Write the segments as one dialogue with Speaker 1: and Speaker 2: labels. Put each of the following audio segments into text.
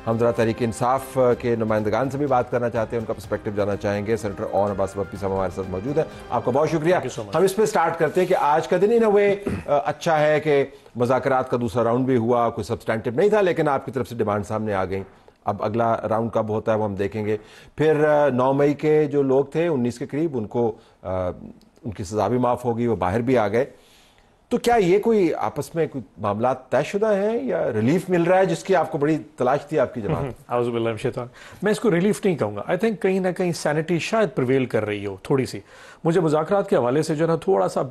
Speaker 1: ہم ذرا تحریک انصاف کے نمائندگان سے بھی بات کرنا چاہتے ہیں, ان کا پرسپیکٹو جاننا چاہیں گے. سینیٹر اون عباس وپی صاحب ہمارے ساتھ موجود ہیں. آپ کا بہت شکریہ. ہم اس پہ سٹارٹ کرتے ہیں کہ آج کا دن ان اے وے اچھا ہے کہ مذاکرات کا دوسرا راؤنڈ بھی ہوا, کوئی سبسٹینٹو نہیں تھا لیکن آپ کی طرف سے ڈیمانڈ سامنے آ گئیں. اب اگلا راؤنڈ کب ہوتا ہے وہ ہم دیکھیں گے. پھر 9 مئی کے جو لوگ تھے 19 کے قریب, ان کو ان کی سزا بھی معاف ہوگی, وہ باہر بھی آ گئے. تو کیا یہ کوئی آپس میں کوئی معاملات طے شدہ ہیں یا ریلیف مل رہا ہے جس کی آپ کو بڑی تلاش تھی آپ کی جماعت؟
Speaker 2: اعوذ باللہ من الشیطان. میں اس کو ریلیف نہیں کہوں گا. آئی تھنک کہیں نہ کہیں سینٹی شاید پرویل کر رہی ہو تھوڑی سی. مجھے مذاکرات کے حوالے سے جو ہے نا تھوڑا سا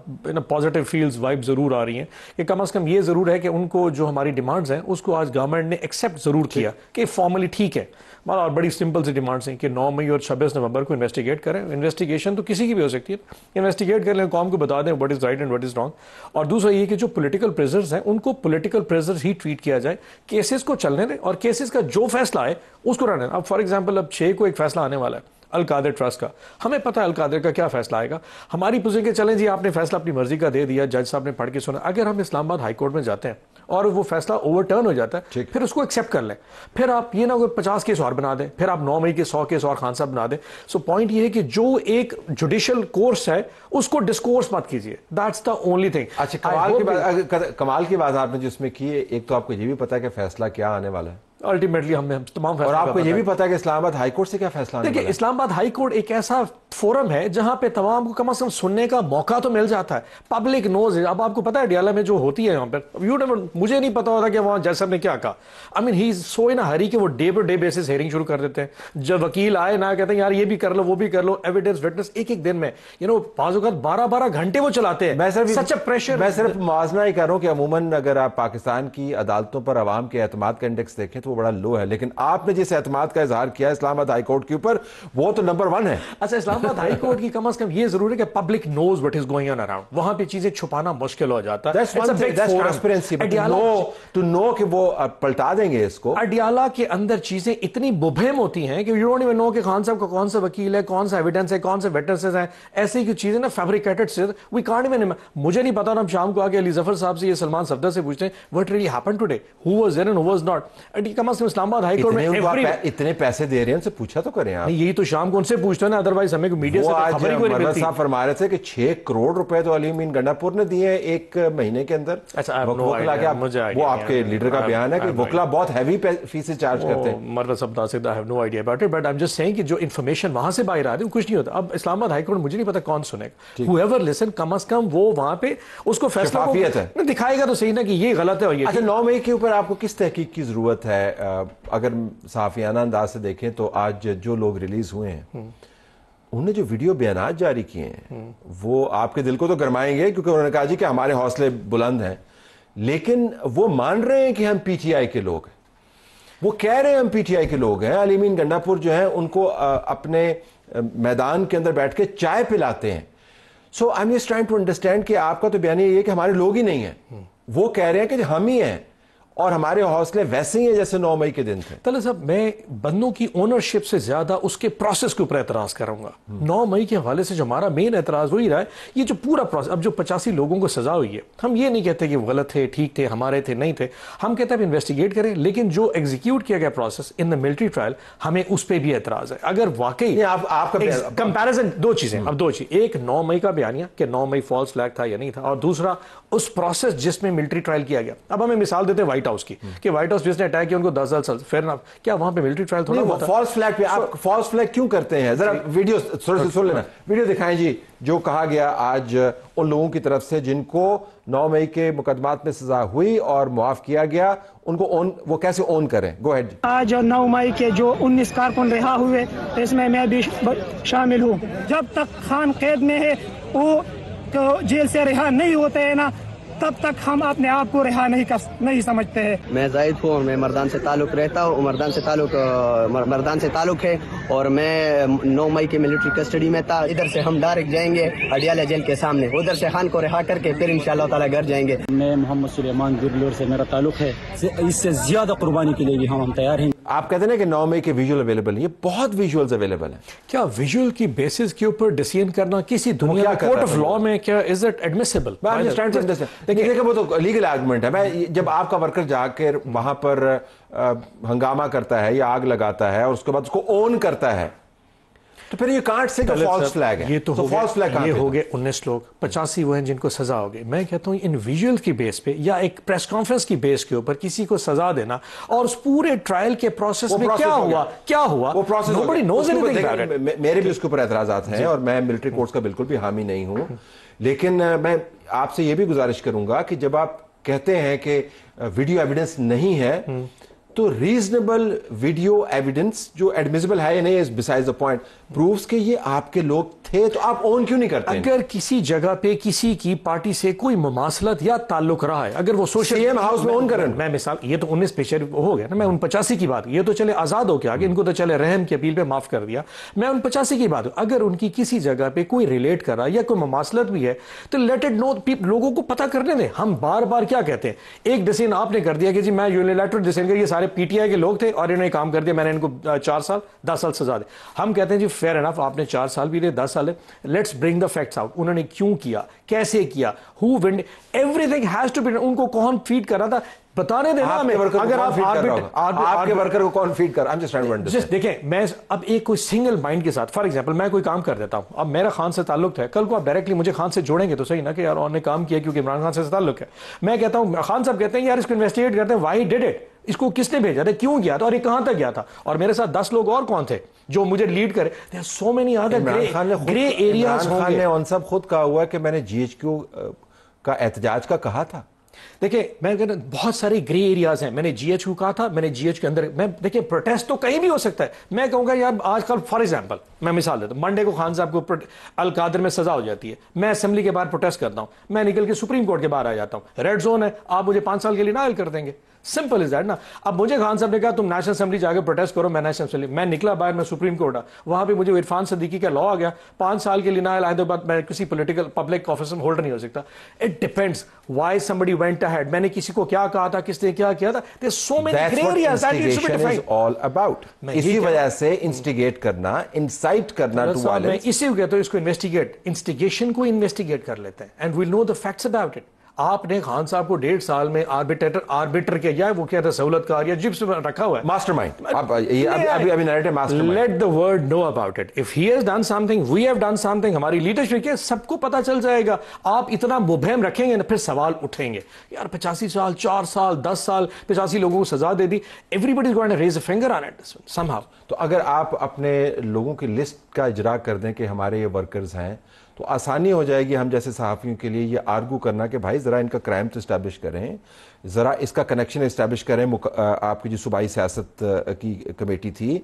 Speaker 2: پازیٹیو فیلز وائب ضرور آ رہی ہیں کہ کم از کم یہ ضرور ہے کہ ان کو جو ہماری ڈیمانڈز ہیں اس کو آج گورنمنٹ نے ایکسیپٹ ضرور کیا کہ فارملی ٹھیک ہے. اور بڑی سمپل سی ڈیمانڈس ہیں کہ 9 مئی اور 26 نومبر کو انویسٹیگیٹ کریں. انویسٹیگیشن تو کسی کی بھی ہو سکتی ہے, انویسٹیگیٹ کر لیں, قوم کو بتا دیں what is right and what is wrong. اور دوسرا یہ کہ جو پولیٹیکل پریزرز ہیں ان کو پولیٹیکل پریزرز ہی ٹریٹ کیا جائے, کیسز کو چلنے دیں اور کیسز کا جو فیصلہ آئے اس کو رہنے دیں. اب فار ایگزامپل اب 6 کو ایک فیصلہ آنے والا ہے القادر ٹرسٹ کا, ہمیں پتہ ہے القادر کا کیا فیصلہ آئے گا. ہماری پوزیشن کے چلیں جی آپ نے فیصلہ اپنی مرضی کا دے دیا, جج صاحب نے پڑھ کے سنا. اگر ہم اسلام آباد ہائی کورٹ میں جاتے ہیں اور وہ فیصلہ اوور ٹرن ہو جاتا ہے پھر اس کو ایکسیپٹ کر لیں, پھر آپ یہ نہ 50 کیس اور بنا دیں, پھر آپ 9 مئی کے 100 کیس اور خان صاحب بنا دیں. سو پوائنٹ یہ ہے کہ جو ایک جوڈیشل کورس ہے اس کو ڈسکورس مت کیجیے, دیٹس دا اونلی تھنگ.
Speaker 1: اچھا, کمال کی بات آپ نے جس میں کی, ایک تو آپ کو یہ بھی پتا ہے کہ فیصلہ کیا آنے والا ہے,
Speaker 2: الٹیمیٹلی ہم تمام
Speaker 1: اور آپ کو یہ بھی پتا ہے کہ اسلام آباد ہائی کورٹ سے کیا فیصلہ آنے والا ہے.
Speaker 2: دیکھیں اسلام آباد ہائی کورٹ ایک ایسا فورم ہے جہاں پہ تمام کو کم از کم سننے کا موقع تو مل جاتا ہے. پبلک نوز. اب آپ کو پتا ہے ڈیالہ میں جو ہوتی ہے یہاں پر مجھے نہیں پتا ہوتا کہ وہاں جج صاحب نے کیا کہا. آئی مین ہی از سو ان ہری کہ وہ day per day basis hearing شروع کر دیتے ہیں. جب وکیل آئے نہ کہتے ہیں یار یہ بھی کر لو وہ بھی کر لو, ایویڈنس وٹنس ایک دن میں بعض اوقات 12 گھنٹے وہ چلاتے ہیں.
Speaker 1: میں صرف موازنہ ہی کر رہا ہوں کہ عموماً اگر آپ پاکستان کی عدالتوں پر عوام کے اعتماد کا انڈیکس دیکھیں تو وہ بڑا لو ہے, لیکن آپ نے جس اعتماد کا اظہار کیا اسلام آباد ہائی کورٹ کے اوپر وہ تو نمبر 1 ہے.
Speaker 2: اچھا اسلام آباد ہائی کورٹ کی کم از کم یہ ضرور ہے کہ public knows what is going on around. وہاں پہ چیزیں چھپانا مشکل ہو جاتا ہے.
Speaker 1: ٹو نو کہ وہ پلٹا دیں گے اس کو.
Speaker 2: اڈیالہ کے اندر چیزیں اتنی مبہم ہوتی ہیں کہ یو ڈونٹ ایون نو کہ خان صاحب کا کون سا وکیل ہے, کون سا ایویڈنس ہے, کون سے وٹنسز ہیں. ایسی کی چیزیں نا فیبریکیٹڈ سے وی کانٹ ایون. مجھے نہیں پتا, ہم شام کو آ کے علی ظفر صاحب سے, یہ سلمان صفدر سے پوچھتے ہیں what really happened today, who was there and who was not. کم از کم اسلام آباد ہائی کورٹ میں
Speaker 1: اتنے پیسے دے رہے ہیں ان سے پوچھا تو کریں آپ.
Speaker 2: یہی تو شام کو ان سے پوچھتے ہیں نا, ادروائز ہمیں میڈیا سے خبر ہی کوئی نہیں ملتی.
Speaker 1: صاحب فرما رہے تھے کہ 6 کروڑ روپے تو علی امین گنڈا پور نے دیے ہیں ایک مہینے کے اندر. وہ آپ کے لیڈر کا بیان ہے کہ وکلا بہت ہیوی فیس چارج کرتے ہیں.
Speaker 2: مرد صاحب I have no idea about it, but I'm just saying کہ جو انفارمیشن وہاں سے باہر آ رہی ہے کچھ نہیں ہوتا. اب اسلام آباد ہائی کورٹ مجھے نہیں پتا کون سنے گا. whoever listen کم از کم وہ وہاں پہ اس کو فیصلہ دکھائے گا تو صحیح نا کہ یہ غلط ہے. اور یہ
Speaker 1: 9 مئی کے اوپر آپ کو کس تحقیق کی ضرورت ہے؟ اگر صحافیانہ انداز سے دیکھیں تو آج جو لوگ ریلیز ہوئے ہیں انہوں نے جو ویڈیو بیانات جاری کیے ہیں وہ آپ کے دل کو تو گرمائیں گے, کیونکہ انہوں نے کہا جی کہ ہمارے حوصلے بلند ہیں, لیکن وہ مان رہے ہیں کہ ہم پی ٹی آئی کے لوگ ہیں. وہ کہہ رہے ہیں ہم پی ٹی آئی کے لوگ ہیں. علی امین گنڈا پور جو ہیں ان کو اپنے میدان کے اندر بیٹھ کے چائے پلاتے ہیں. So I am just trying to understand کہ آپ کا تو بیان یہ ہے کہ ہمارے لوگ ہی نہیں ہیں. وہ کہہ رہے ہیں کہ ہم ہی ہیں اور ہمارے حوصلے ویسے ہی ہیں جیسے 9 مئی کے دن تھے.
Speaker 2: طلعت صاحب میں بندوں کی اونرشپ سے زیادہ اس کے پروسیس کے اوپر اعتراض کروں گا. 9 مئی کے حوالے سے جو ہمارا مین اعتراض وہی رہا ہے, یہ جو پورا پروسیس. اب جو 85 لوگوں کو سزا ہوئی ہے, ہم یہ نہیں کہتے کہ وہ غلط تھے, ٹھیک تھے, ہمارے تھے, نہیں تھے. ہم کہتے ہیں انویسٹیگیٹ کریں, لیکن جو ایگزیکیوٹ کیا گیا process in the military trial, ہمیں اس پہ بھی اعتراض ہے. اگر واقعی آپ کا کمپیریزن 2 چیزیں, اب 2 چیز, ایک 9 مئی کا بیانیہ کہ 9 مئی فالس فلیگ تھا یا نہیں تھا, اور دوسرا اس پروسیس جس میں ملٹری ٹرائل کیا گیا. اب ہمیں مثال دیتے ہیں وائٹ ہاؤس کی کہ وائٹ ہاؤس جس نے اٹیک کیا ان کو 10 سال فیئر نہ, کیا وہاں پہ ملٹری ٹرائل تھوڑا
Speaker 1: ہوا تھا؟ فالس فلیگ پہ آپ فالس فلیگ کیوں کرتے ہیں؟ ذرا ویڈیو سن لینا, ویڈیو دکھائیں جی. جو کہا گیا آج ان لوگوں کی طرف سے جن کو 9 مئی کے مقدمات میں سزا ہوئی اور معاف کیا گیا, ان کو وہ کیسے اون کریں. گو ہیڈ.
Speaker 3: آج 9 مئی کے جو 19 کارکن رہا ہوئے, اس میں بھی شامل ہوں. جب تک خان قید میں ہے, وہ جیل سے رہا نہیں ہوتے ہیں نا, تب تک ہم اپنے آپ کو رہا نہیں سمجھتے ہیں.
Speaker 4: میں زاہد ہوں اور میں مردان سے تعلق رہتا ہوں. مردان سے تعلق ہے اور میں 9 مئی کے ملٹری کسٹڈی میں تھا. ادھر سے ہم ڈائریکٹ جائیں گے اڈیالہ جیل کے سامنے, ادھر سے خان کو رہا کر کے پھر انشاءاللہ تعالی گھر جائیں گے.
Speaker 5: میں محمد سلیمان گرلور سے میرا تعلق ہے. اس سے زیادہ قربانی کے لیے بھی ہم تیار ہیں.
Speaker 1: آپ کہتے ہیں نا کہ 9 مئی کے ویژول اویلیبل ہیں, یہ بہت ویژولز اویلیبل ہیں.
Speaker 2: کیا ویژول کی بیسس کے اوپر ڈیسیژن کرنا کسی دنیا کے کورٹ آف لا میں کیا از اٹ ایڈمیسیبل؟
Speaker 1: دیکھیں وہ تو لیگل آرگومنٹ ہے. میں جب آپ کا ورکر جا کر وہاں پر ہنگامہ کرتا ہے یا آگ لگاتا ہے اور اس کے بعد اس کو اون کرتا ہے, تو پھر یہ کانٹ سے فالس فلیگ ہے.
Speaker 2: یہ تو یہ ہو گئے 19 لوگ, 85 وہ ہیں جن کو سزا ہو گئی. میں کہتا ہوں ان ویژول کی بیس پہ یا ایک پریس کانفرنس کی بیس کے اوپر کسی کو سزا دینا, اور اس پورے ٹرائل کے پروسیس میں کیا ہوا
Speaker 1: وہ پروسیس, میرے بھی اس کے اوپر اعتراضات ہیں اور میں ملٹری کورٹس کا بالکل بھی حامی نہیں ہوں. لیکن میں آپ سے یہ بھی گزارش کروں گا کہ جب آپ کہتے ہیں کہ ویڈیو ایویڈنس نہیں ہے, تو ریزنیبل ویڈیو ایویڈنس جو ایڈمیسیبل ہے یا نہیں از بسائڈ دا پوائنٹ, پروفز کہ یہ آپ کے لوگ تھے, تو آپ اون کیوں نہیں کرتے؟
Speaker 2: اگر کسی جگہ پہ کسی کی پارٹی سے کوئی مماثلت یا تعلق رہا ہے, اگر وہ سوشل
Speaker 1: سی ایم ہاؤس میں اون کریں,
Speaker 2: میں مثال یہ تو 19 پیشر ہو گیا نا, میں 85 کی بات, یہ تو چلے آزاد ہو کے آگے, ان کو تو چلے رحم کی اپیل پہ معاف کر دیا. میں 85 کی بات, اگر ان کی کسی جگہ پہ کوئی ریلیٹ کر رہا یا کوئی مماثلت بھی ہے تو لیٹ اٹ نو, لوگوں کو پتہ کرنے دیں. ہم بار بار کیا کہتے ہیں, ایک ڈیسیژن آپ نے کر دیا کہ جی میں یونیلیٹرل ڈیسیژن کر, یہ سارے پی ٹی آئی کے لوگ تھے اور انہوں نے کام کر دیا, میں نے ان کو 4 سال 10 سال سزا دی. ہم کہتے ہیں جی فیئر انف, آپ نے 4 سال بھی دے 10 سال, let's bring the facts out. انہوں نے کیوں کیا, کیسے کیا, ہو ونڈ, everything has to be, ان کو کون فیڈ کر رہا تھا بتانے دینا ہمیں. اگر
Speaker 1: آپ کے ورکر کو کون فیڈ کر,
Speaker 2: دیکھیں میں اب ایک کوئی سنگل مائنڈ کے ساتھ, فار ایگزامپل میں کوئی کام کر دیتا ہوں, اب میرا خان سے تعلق ہے, کل کو آپ ڈائریکٹلی مجھے خان سے جوڑیں گے تو صحیح نا کہ یار انہوں نے کام کیا کیونکہ عمران خان سے تعلق ہے. میں کہتا ہوں, خان صاحب کہتے ہیں یار اس کو انویسٹیگیٹ کرتے ہیں, وائی ڈیڈ اٹ, اس کو کس نے بھیجا تھا, کیوں گیا تھا, اور یہ کہاں تک گیا تھا, اور میرے ساتھ 10 لوگ اور کون تھے جو مجھے لیڈ کرے. There are so many other gray areas.
Speaker 1: Imran Khan نے ان سب خود کہا ہوا ہے کہ میں نے جی ایچ کیو کا احتجاج کا کہا تھا.
Speaker 2: دیکھیں میں کہتا ہوں بہت سارے گرے ایریاز ہیں, میں نے جی ایچ کو کہا تھا, میں نے جی ایچ کے اندر, میں دیکھیں پروٹیسٹ تو کہیں بھی ہو سکتا ہے. میں کہوں گا یار آج کل فار ایگزامپل میں مثال دیتا ہوں, منڈے کو خان صاحب کو القادر میں سزا ہو جاتی ہے, میں اسمبلی کے باہر پروٹیسٹ کرتا ہوں, میں نکل کے سپریم کورٹ کے باہر آ جاتا ہوں, ریڈ زون ہے, آپ مجھے 5 سال کے لیے نائل کر دیں گے, سمپل از دیٹ نا. اب مجھے خان صاحب نے کہا تم نیشنل اسمبلی جا کے پروٹیسٹ کرو, میں نیشنل اسمبلی, میں نکلا باہر, میں سپریم کورٹ وہاں پہ مجھے عرفان صدیقی کا لا آ گیا, 5 سال کے لیے نائل آئے, تو بعد میں کسی پولیٹیکل پبلک آفس میں ہولڈر نہیں ہو سکتا. It depends why somebody went ahead, میں نے کسی کو کیا کہا تھا, کس نے کیا کیا تھا. There's so many gray areas that needs to be defined.
Speaker 1: all about. اسی وجہ سے انسٹیگیٹ کرنا, انسائٹ کرنا to violence.
Speaker 2: میں اسی کو کہتا ہوں اس کو انویسٹیگیٹ, انسٹیگیشن کو انویسٹیگیٹ کر لیتے ہیں, and we'll know the facts about it. آپ نے خان صاحب کو 1.5 سال میں آربیٹر کیا جائے, وہ کیا تھا سہولت کار یا جپس میں رکھا ہوا ہے,
Speaker 1: ماسٹر مائنڈ. ابھی narrative mastermind.
Speaker 2: Let the world know about it. If he has done something, we have done something, ہماری لیڈرشپ کے سب کو پتا چل جائے گا. آپ اتنا مبہم رکھیں گے نا, پھر سوال اٹھیں گے یار 85 سال 4 سال 10 سال 85 لوگوں کو سزا دے دی, everybody is going to raise a finger on it somehow.
Speaker 1: تو اگر آپ اپنے لوگوں کی لسٹ کا اجرا کر دیں کہ ہمارے یہ ورکرز ہیں, تو آسانی ہو جائے گی ہم جیسے صحافیوں کے لیے یہ آرگو کرنا کہ بھائی ذرا ان کا کرائم تو اسٹیبلش کریں, ذرا اس کا کنیکشن اسٹیبلش کریں. آپ کی جو صوبائی سیاست کی کمیٹی تھی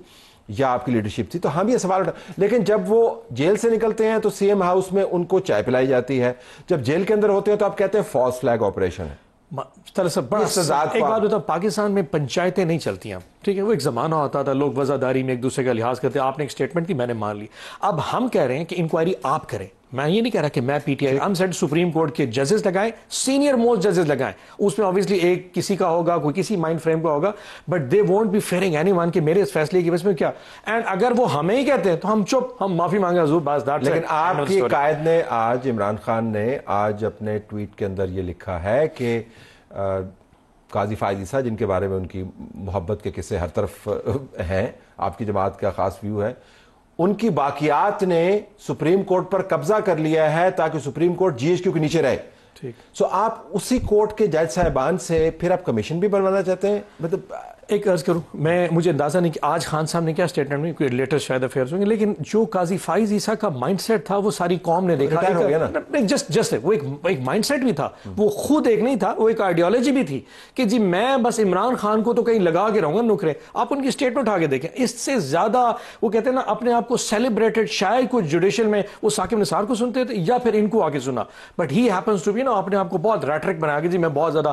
Speaker 1: یا آپ کی لیڈرشپ تھی, تو ہم یہ سوال اٹھا. لیکن جب وہ جیل سے نکلتے ہیں تو سی ایم ہاؤس میں ان کو چائے پلائی جاتی ہے, جب جیل کے اندر ہوتے ہیں تو آپ کہتے ہیں فالس فلیگ آپریشن ہے.
Speaker 2: ایک بات بتاؤ, پاکستان میں پنچایتیں نہیں چلتی ہیں, ٹھیک ہے, وہ ایک زمانہ ہوتا تھا لوگ وزاداری میں ایک دوسرے کا لحاظ کرتے, آپ نے ایک اسٹیٹمنٹ کی, میں نے مان لی. اب ہم کہہ رہے ہیں کہ انکوائری آپ کریں, میں یہ نہیں کہہ رہا کہ میں پی ٹی آئی, ہم سیٹ سپریم کورٹ کے ججز لگائیں, سینئر موسٹ ججز لگائیں, اس میں obviously ایک کسی کا ہوگا, کوئی کسی مائنڈ فریم کا ہوگا, but they won't be fearing anyone کہ میرے اس فیصلے کی وجہ میں کیا. اینڈ اگر وہ ہمیں ہی کہتے ہیں تو ہم چپ, ہم معافی مانگے حضور باز دار.
Speaker 1: لیکن آپ کی قائد نے آج, عمران خان نے آج اپنے ٹویٹ کے اندر یہ لکھا ہے کہ قاضی فائز عیسیٰ, جن کے بارے میں ان کی محبت کے قصے ہر طرف ہیں, آپ کی جماعت کا خاص ویو ہے, ان کی باقیات نے سپریم کورٹ پر قبضہ کر لیا ہے تاکہ Supreme Court G H Q کے نیچے رہے. سو آپ اسی کورٹ کے جج صاحبان سے پھر آپ کمیشن بھی بنوانا چاہتے ہیں. مطلب
Speaker 2: ایک عرض کروں, مجھے اندازہ نہیں کہ آج خان صاحب نے کیا اسٹیٹمنٹ میں, کوئی لیٹسٹ شاید افیئرز ہوں گے, لیکن جو قاضی فائز عیسیٰ کا مائنڈ سیٹ تھا وہ ساری قوم نے دیکھا. جسٹ وہ ایک مائنڈ سیٹ بھی تھا, وہ خود ایک نہیں تھا, وہ ایک آئیڈیالوجی بھی تھی کہ جی میں بس عمران خان کو تو کہیں لگا کے رہوں گا نکرے. آپ ان کی اسٹیٹمنٹ آگے دیکھیں, اس سے زیادہ وہ کہتے ہیں نا اپنے آپ کو سیلیبریٹڈ, شاید کچھ جوڈیشل میں وہ ثاقب نثار کو سنتے تھے یا پھر ان کو آگے سنا, but he happens to be نا اپنے آپ کو بہت ریٹرک بنا کے جی میں بہت زیادہ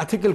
Speaker 2: ethical